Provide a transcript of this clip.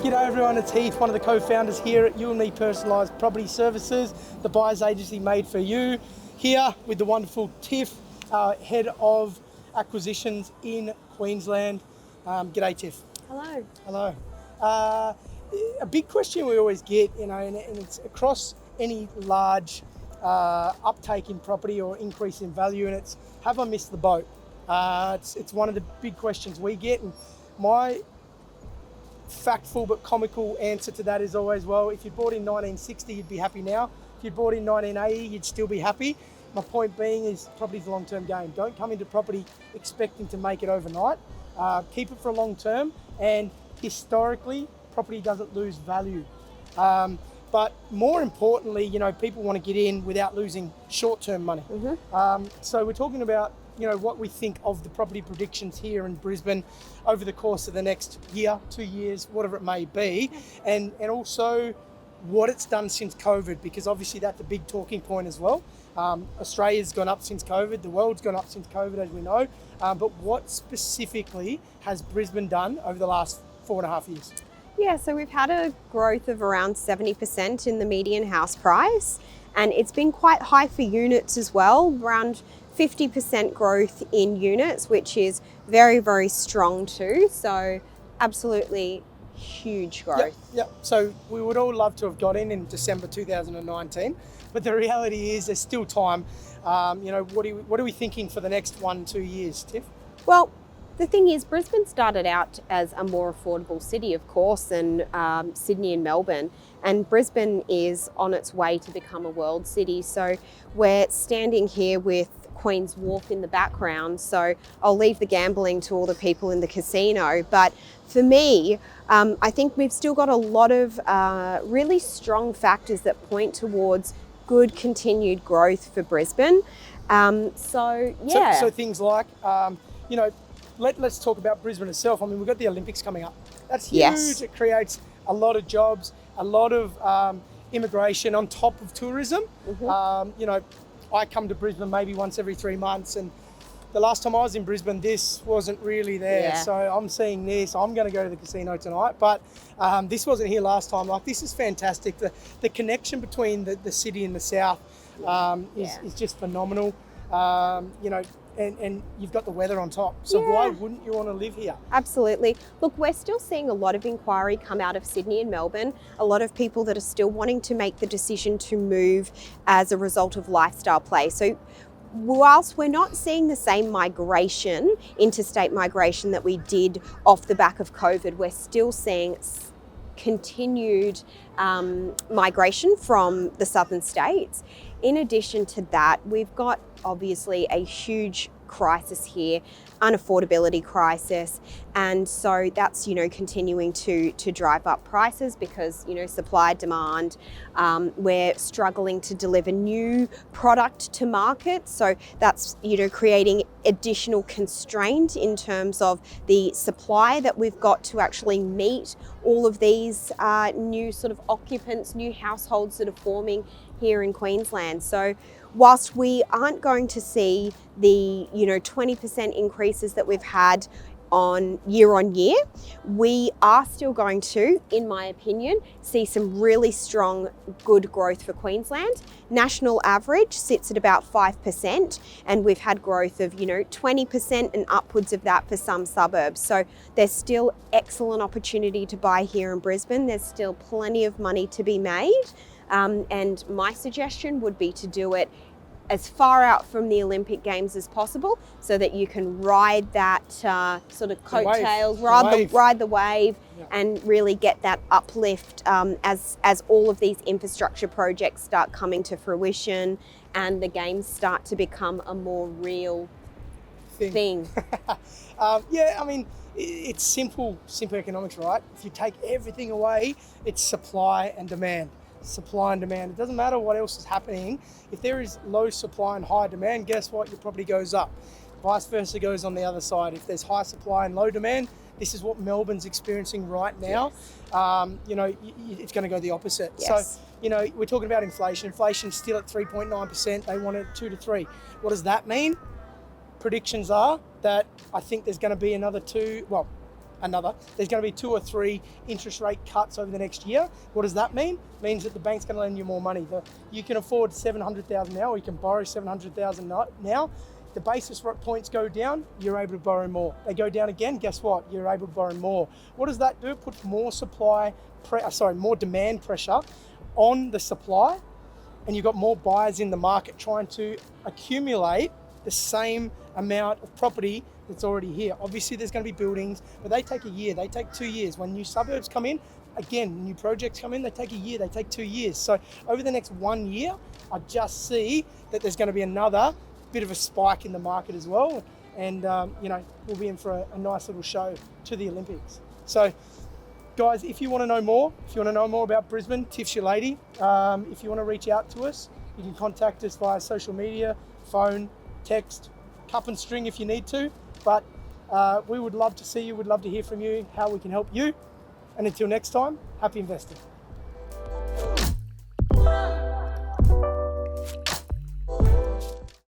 G'day everyone, it's Heath, one of the co-founders here at You&Me Personalised Property Services, the buyer's agency made for you. Here with the wonderful Tiff, head of acquisitions in Queensland. G'day Tiff. Hello. Hello. A big question we always get, and it's across any large uptake in property or increase in value, and it's, have I missed the boat? It's one of the big questions we get, and my factful but comical answer to that is always, well, if you bought in 1960, you'd be happy now. If you bought in 1980, you'd still be happy. My point being is property's a long-term game. Don't come into property expecting to make it overnight. Keep it for a long term, and historically, property doesn't lose value. But more importantly, people want to get in without losing short-term money. So we're talking about what we think of the property predictions here in Brisbane over the course of the next year, 2 years, whatever it may be, and also what it's done since COVID, because obviously that's a big talking point as well. Australia's gone up since COVID, the world's gone up since COVID, as we know, but what specifically has Brisbane done over the last 4.5 years? Yeah, so we've had a growth of around 70% in the median house price, and it's been quite high for units as well, around 50% growth in units, which is very, very strong too. So absolutely huge growth. Yep. So we would all love to have got in December 2019, but the reality is there's still time. What are we thinking for the next 1-2 years, Tiff? Well, the thing is, Brisbane started out as a more affordable city, of course, than Sydney and Melbourne. And Brisbane is on its way to become a world city. So we're standing here with Queen's Wharf in the background. So I'll leave the gambling to all the people in the casino. But for me, I think we've still got a lot of really strong factors that point towards good continued growth for Brisbane. So things like, let's talk about Brisbane itself. I mean, we've got the Olympics coming up. That's huge. Yes. It creates a lot of jobs, a lot of immigration on top of tourism. I come to Brisbane maybe once every 3 months, and the last time I was in Brisbane, this wasn't really there. Yeah. So I'm seeing this. I'm going to go to the casino tonight, but this wasn't here last time. Like, this is fantastic. The connection between the city and the south is just phenomenal. And you've got the weather on top. So why wouldn't you want to live here? Absolutely. Look, we're still seeing a lot of inquiry come out of Sydney and Melbourne. A lot of people that are still wanting to make the decision to move as a result of lifestyle play. So whilst we're not seeing the same migration, interstate migration that we did off the back of COVID, we're still seeing continued migration from the southern states. In addition to that, we've got obviously a huge crisis here, unaffordability crisis, and so that's continuing to drive up prices because supply demand. We're struggling to deliver new product to market, so that's creating additional constraint in terms of the supply that we've got to actually meet all of these new sort of occupants, new households that are forming here in Queensland. So whilst we aren't going to see the 20% increases that we've had on year, we are still going to, in my opinion, see some really strong, good growth for Queensland. National average sits at about 5%, and we've had growth of 20% and upwards of that for some suburbs. So there's still excellent opportunity to buy here in Brisbane. There's still plenty of money to be made. And my suggestion would be to do it as far out from the Olympic Games as possible, so that you can ride that sort of coattails, ride the wave, and really get that uplift as all of these infrastructure projects start coming to fruition and the games start to become a more real thing. I mean, it's simple economics, right? If you take everything away, it's supply and demand. Supply and demand. It doesn't matter what else is happening. If there is low supply and high demand, guess what? Your property goes up. Vice versa goes on the other side. If there's high supply and low demand, this is what Melbourne's experiencing right now. It's going to go the opposite. Yes. So, we're talking about inflation. Inflation's still at 3.9%. They want it 2 to 3. What does that mean? Predictions are that I think there's going to be There's going to be 2 or 3 interest rate cuts over the next year. What does that mean? It means that the bank's going to lend you more money. You can afford $700,000 now, or you can borrow $700,000 now. The basis points go down, you're able to borrow more. They go down again, guess what? You're able to borrow more. What does that do? It puts more more demand pressure on the supply, and you've got more buyers in the market trying to accumulate the same amount of property that's already here. Obviously there's going to be buildings, but they take a year, they take 2 years. When new suburbs come in, again, new projects come in, they take a year, they take 2 years. So over the next 1 year, I just see that there's going to be another bit of a spike in the market as well, and we'll be in for a nice little show to the Olympics. So guys, if you want to know more about Brisbane, Tiff's your lady. If you want to reach out to us, you can contact us via social media, phone, text, cup and string if you need to, but we would love to see you, we'd love to hear from you, how we can help you. And until next time, happy investing.